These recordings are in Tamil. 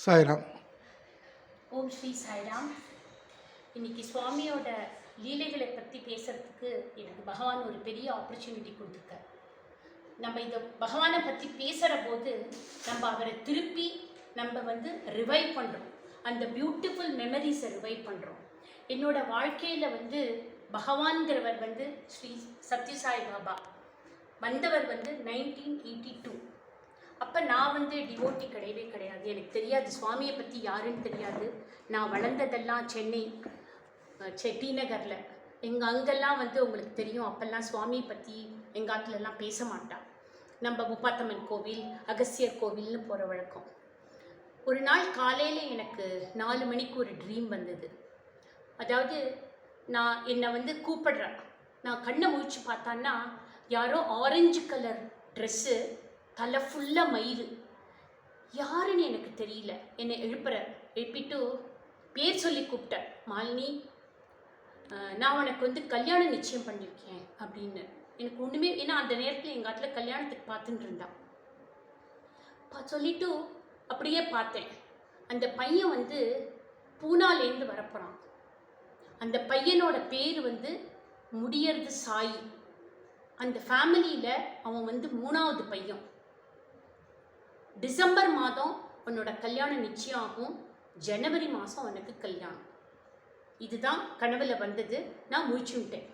சாய்ராம். ஓம் ஸ்ரீ சாய்ராம். இன்னைக்கு சுவாமியோட லீலைகளை பற்றி பேசுறதுக்கு எனக்கு பகவான் ஒரு பெரிய ஆப்பர்ச்சுனிட்டி கொடுத்துருக்கார். நம்ம இந்த பகவானை பற்றி பேசுகிற போது நம்ம அவரை திருப்பி நம்ம ரிவைவ் பண்ணுறோம். அந்த பியூட்டிஃபுல் மெமரிஸை ரிவைவ் பண்ணுறோம். என்னோட வாழ்க்கையில் பகவான்கிறவர் ஸ்ரீ சத்யசாய் பாபா வந்தவர் 1982. அப்போ நான் டிவோட்டி கிடையவே கிடையாது. எனக்கு தெரியாது, சுவாமியை பற்றி யாருன்னு தெரியாது. நான் வளர்ந்ததெல்லாம் சென்னை டி நகரில். அங்கெல்லாம் உங்களுக்கு தெரியும், அப்போல்லாம் சுவாமியை பற்றி எங்கள் ஆற்றுலலாம் பேச மாட்டான். நம்ம முப்பாத்தம்மன் கோவில், அகஸ்தியர் கோவில்னு போகிற வழக்கம். ஒரு நாள் காலையில் எனக்கு 4 மணிக்கு ஒரு ட்ரீம் வந்தது. அதாவது நான் என்னை கூப்பிடுறேன். நான் கண்ணை முழிச்சு பார்த்தான்னா யாரோ ஆரஞ்சு கலர் ட்ரெஸ்ஸு, தலை ஃபுல்லாக மயிறு, யாருன்னு எனக்கு தெரியல. என்னை எழுப்பிட்டு பேர் சொல்லி கூப்பிட்டேன். மாலினி, நான் உனக்கு கல்யாணம் நிச்சயம் பண்ணியிருக்கேன் அப்படின்னு. எனக்கு ஒன்றுமே, ஏன்னா அந்த நேரத்தில் எங்கள் ஆற்றுல கல்யாணத்துக்கு பார்த்துட்டு இருந்தான். சொல்லிட்டு அப்படியே பார்த்தேன். அந்த பையன் பூனாலேருந்து வரப்போகிறான். அந்த பையனோட பேர் முடியறது சாயி. அந்த ஃபேமிலியில் அவன் 3வது பையன். டிசம்பர் மாதம் உன்னோட கல்யாணம் நிச்சயம் ஆகும், ஜனவரி மாதம் உனக்கு கல்யாணம். இதுதான் கனவுல வந்தது. நான் முழிச்சுட்டேன்.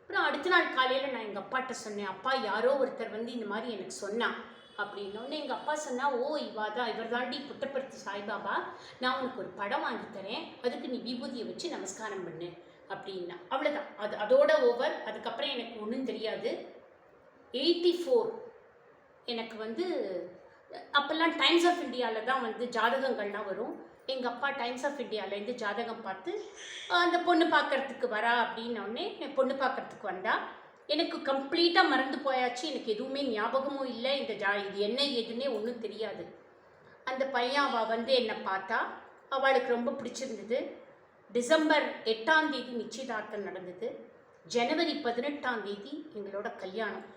அப்புறம் அடுத்த நாள் காலையில் நான் எங்கள் அப்பாட்ட சொன்னேன், அப்பா யாரோ ஒருத்தர் இந்த மாதிரி எனக்கு சொன்னான் அப்படின்னோடனே எங்கள் அப்பா சொன்னா, ஓ இவர் தாண்டி புட்டபர்த்தி சாய்பாபா, நான் உனக்கு ஒரு படம் வாங்கி தரேன், அதுக்கு நீ விபூதியை வச்சு நமஸ்காரம் பண்ணு அப்படின்னா. அவ்வளோதான், அதோட ஓவர். அதுக்கப்புறம் எனக்கு ஒன்றும் தெரியாது. 84 எனக்கு அப்போல்லாம் டைம்ஸ் ஆஃப் இந்தியாவில் தான் ஜாதகங்கள்லாம் வரும். எங்கள் அப்பா டைம்ஸ் ஆஃப் இந்தியாவிலேருந்து ஜாதகம் பார்த்து அந்த பொண்ணு பார்க்குறதுக்கு வரா அப்படின்னோடனே பொண்ணு பார்க்குறதுக்கு வந்தா. எனக்கு கம்ப்ளீட்டாக மறந்து போயாச்சு. எனக்கு எதுவுமே ஞாபகமும் இல்லை. இது என்ன ஏதுன்னே ஒன்றும் தெரியாது. அந்த பையன் அவள் என்னை பார்த்தா. அவளுக்கு ரொம்ப பிடிச்சிருந்தது. டிசம்பர் 8ஆம் தேதி நிச்சயதார்த்தம் நடந்தது. ஜனவரி 18ஆம் தேதி எங்களோட கல்யாணம்.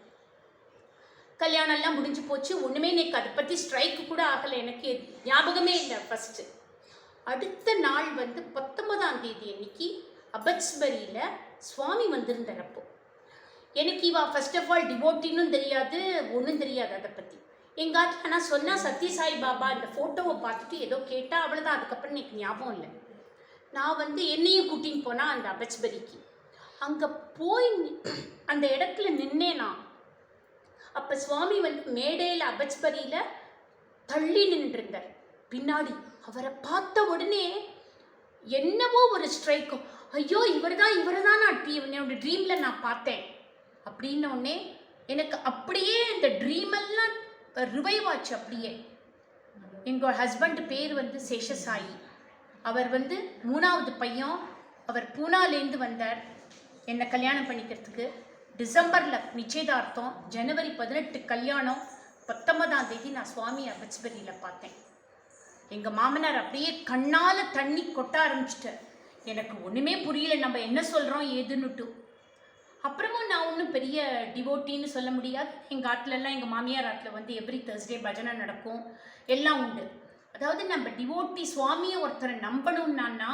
கல்யாணம்லாம் முடிஞ்சு போச்சு. ஒன்றுமே எனக்கு அதை பற்றி ஸ்ட்ரைக்கு கூட ஆகலை. எனக்கு ஞாபகமே இல்லை ஃபஸ்ட்டு. அடுத்த நாள் 19ஆம் தேதி அன்னைக்கு அபட்ஸ்பரியில் சுவாமி வந்திருந்தப்போ எனக்கு ஃபர்ஸ்ட் ஆஃப் ஆல் டிவோட்டின்னு தெரியாது, ஒன்றும் தெரியாது அதை பற்றி. எங்கள் ஆற்றுல ஆனால் சொன்னால் சத்யசாய் பாபா இந்த ஃபோட்டோவை பார்த்துட்டு ஏதோ கேட்டால், அவ்வளோதான். அதுக்கப்புறம் எனக்கு ஞாபகம் இல்லை. நான் என்னையும் கூட்டின்னு போனால் அந்த அபட்ஸ்பரிக்கு. அங்கே போய் அந்த இடத்துல நின்னேனா. அப்போ சுவாமி மேடையில் அபட்ஸ்பரியில் தள்ளி நின்றுருந்தார் பின்னாடி. அவரை பார்த்த உடனே என்னவோ ஒரு ஸ்ட்ரைக்கும். ஐயோ இவர் தான் நான் என்னோட ட்ரீமில் நான் பார்த்தேன் அப்படின்னோடனே எனக்கு அப்படியே இந்த ட்ரீமெல்லாம் ரிவைவ் ஆச்சு. அப்படியே எங்கள் ஹஸ்பண்ட் பேர் சேஷசாயி. அவர் 3வது பையன். அவர் பூனாலேருந்து வந்தார் என்னை கல்யாணம் பண்ணிக்கிறதுக்கு. டிசம்பரில் நிச்சயதார்த்தம், ஜனவரி 18 கல்யாணம். 19ஆம் தேதி நான் சுவாமி அபட்ஸ்பரியில் பார்த்தேன். எங்கள் மாமனார் அப்படியே கண்ணால் தண்ணி கொட்ட ஆரம்பிச்சிட்டார். எனக்கு ஒன்றுமே புரியல, நம்ம என்ன சொல்கிறோம் ஏதுன்னுட்டு. அப்புறமும் நான் ஒன்றும் பெரிய டிவோட்டின்னு சொல்ல முடியாது. எங்கள் ஆற்றுலலாம், எங்கள் மாமியார் ஆற்றுல எவ்ரி தேர்ஸ்டே பஜனை நடக்கும், எல்லாம் உண்டு. அதாவது நம்ம டிவோட்டி சுவாமியை ஒருத்தரை நம்பணும்னா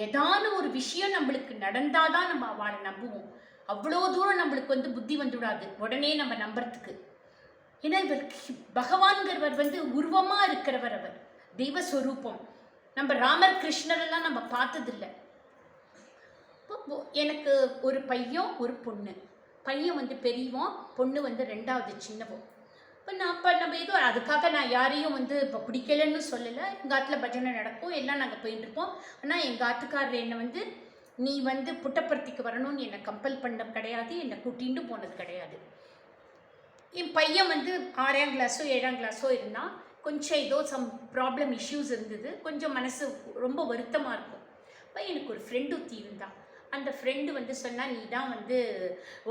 ஏதான ஒரு விஷயம் நம்மளுக்கு நடந்தாதான் நம்ம அவளை நம்புவோம். அவ்வளோ தூரம் நம்மளுக்கு புத்தி வந்துவிடாது உடனே நம்ம நம்புறதுக்கு. ஏன்னா இவருக்கு பகவான்கிறவர் உருவமாக இருக்கிறவர், அவர் தெய்வஸ்வரூபம். நம்ம ராமர் கிருஷ்ணரெல்லாம் நம்ம பார்த்ததில்லை. எனக்கு ஒரு பையன் ஒரு பொண்ணு. பையன் பெரியவன், பொண்ணு 2வது சின்னவன். இப்போ நம்ம ஏதோ அதுக்காக நான் யாரையும் இப்போ பிடிக்கலன்னு சொல்லலை. எங்கள் ஆற்றுல பஜனை நடக்கும், எல்லாம் நாங்கள் போயிட்டு இருப்போம். ஆனால் எங்கள் ஆற்றுக்காரர் என்னை நீ புட்டபர்த்திக்கு வரணும்னு என்னை கம்பல் பண்ண கிடையாது, என்னை கூட்டிகிட்டு போனது கிடையாது. என் பையன் 6ஆம் கிளாஸோ 7ஆம் கிளாஸோ இருந்தால் கொஞ்சம் ஏதோ சம் ப்ராப்ளம் இஷ்யூஸ் இருந்தது. கொஞ்சம் மனசு ரொம்ப வருத்தமாக இருக்கும். இப்போ எனக்கு ஒரு ஃப்ரெண்டு ஒருத்தி இருந்தாள். அந்த ஃப்ரெண்டு சொன்னால், நீ தான்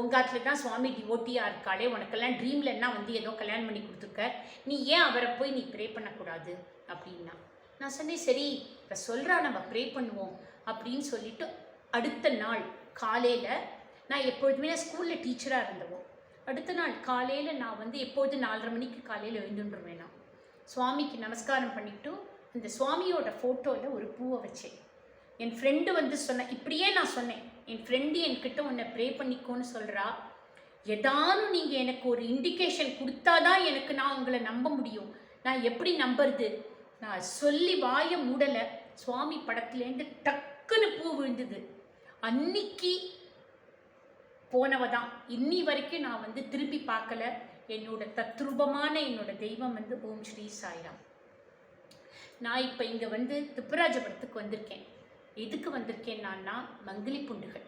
உங்கள் ஆற்றுல தான் சுவாமி டிவோட்டியாக இருக்காளே, உனக்கெல்லாம் ட்ரீம்லன்னா ஏதோ கல்யாணம் பண்ணி கொடுத்துருக்க, நீ ஏன் அவரை போய் நீ ப்ரே பண்ணக்கூடாது அப்படின்னா. நான் சொன்னேன், சரி இப்போ சொல்கிறா, நம்ம ப்ரே பண்ணுவோம் அப்படின்னு சொல்லிவிட்டு அடுத்த நாள் காலையில், நான் எப்பொழுதுமே ஸ்கூலில் டீச்சராக இருந்தவோம். அடுத்த நாள் காலையில் நான் எப்பொழுது 4:30 மணிக்கு காலையில் எழுந்துருவேன். நான் சுவாமிக்கு நமஸ்காரம் பண்ணிவிட்டு அந்த சுவாமியோட ஃபோட்டோவில் ஒரு பூவை வச்சேன். என் ஃப்ரெண்டு வந்து சொன்னேன், இப்படியே நான் சொன்னேன், என் ஃப்ரெண்டு என்கிட்ட உன்னை ப்ரே பண்ணிக்கோன்னு சொல்கிறா, ஏதானும் நீங்கள் எனக்கு ஒரு இண்டிகேஷன் கொடுத்தாதான் எனக்கு நான் உங்களை நம்ப முடியும், நான் எப்படி நம்புறது? நான் சொல்லி வாயை மூடலை, சுவாமி படத்துலேருந்து டக்குன்னு பூ விழுந்தது. அன்னைக்கு போனவ தான். இன்னி வரைக்கும் நான் வந்து திருப்பி பார்க்கல. என்னோட தத்ரூபமான என்னோட தெய்வம் வந்து ஓம் ஸ்ரீ சாய்ராம். நான் இப்போ இங்கே வந்து திப்புராஜபுரத்துக்கு வந்திருக்கேன். எதுக்கு வந்திருக்கேன் நான்னா, மங்கிலி புண்டுகள்.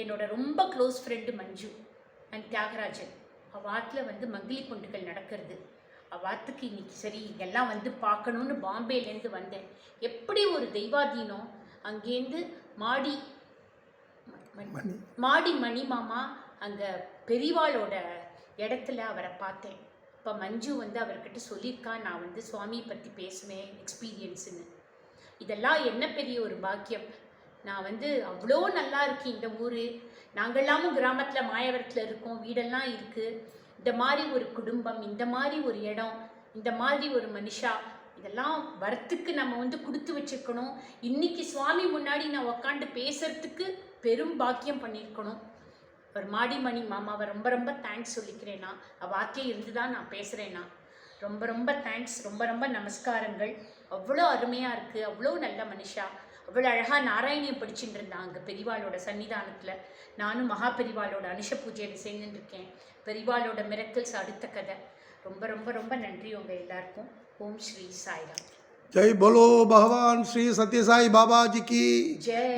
என்னோட ரொம்ப close friend Manju and Thiagarajan அவாத்தில் வந்து மங்கிலி புண்டுகள் நடக்கிறது. அவாத்துக்கு இன்னைக்கு சரி இதெல்லாம் வந்து பார்க்கணுன்னு பாம்பேலேருந்து வந்தேன். எப்படி ஒரு தெய்வாதீனம். அங்கேருந்து மாடி மணி மாமா அங்கே பெரியவாளோட இடத்துல அவரை பார்த்தேன். இப்போ மஞ்சு வந்து அவர்கிட்ட சொல்லியிருக்கா, நான் வந்து சுவாமியை பற்றி பேசுவேன் எக்ஸ்பீரியன்ஸுன்னு. இதெல்லாம் என்ன பெரிய ஒரு பாக்கியம். நான் வந்து அவ்வளோ நல்லா இருக்கு இந்த ஊர். நாங்கள்லாமும் கிராமத்தில் மாயவரத்தில் இருக்கோம், வீடெல்லாம் இருக்குது. இந்த மாதிரி ஒரு குடும்பம், இந்த மாதிரி ஒரு இடம், இந்த மாதிரி ஒரு மனுஷா, இதெல்லாம் வரத்துக்கு நம்ம வந்து கொடுத்து வச்சுருக்கணும். இன்னைக்கு சுவாமி முன்னாடி நான் உக்காண்டு பேசுறதுக்கு பெரும் பாக்கியம் பண்ணியிருக்கணும். ஒரு மாடிமணி மாமாவை ரொம்ப ரொம்ப தேங்க்ஸ் சொல்லிக்கிறேன்னா, வாக்கே இருந்து தான் நான் பேசுகிறேன்னா, ரொம்ப ரொம்ப தேங்க்ஸ், ரொம்ப ரொம்ப நமஸ்காரங்கள். அவ்வளோ அருமையாக இருக்குது, அவ்வளோ நல்ல மனுஷா, அவ்வளோ அழகாக நாராயணியம் படிச்சுட்டு இருந்தான் அங்கே பெரிவாளோட சன்னிதானத்தில். நானும் மகா பெரிவாளோட அனுஷ பூஜையில் சேர்ந்துட்டுருக்கேன். பெரிவாளோட மிரக்கல்ஸ் அடுத்த கதை. ரொம்ப ரொம்ப ரொம்ப நன்றி உங்கள் எல்லாருக்கும். ஓம் ஸ்ரீ சாய்ராம். जय बोलो भगवान श्री सत्य साई बाबा जी की जय।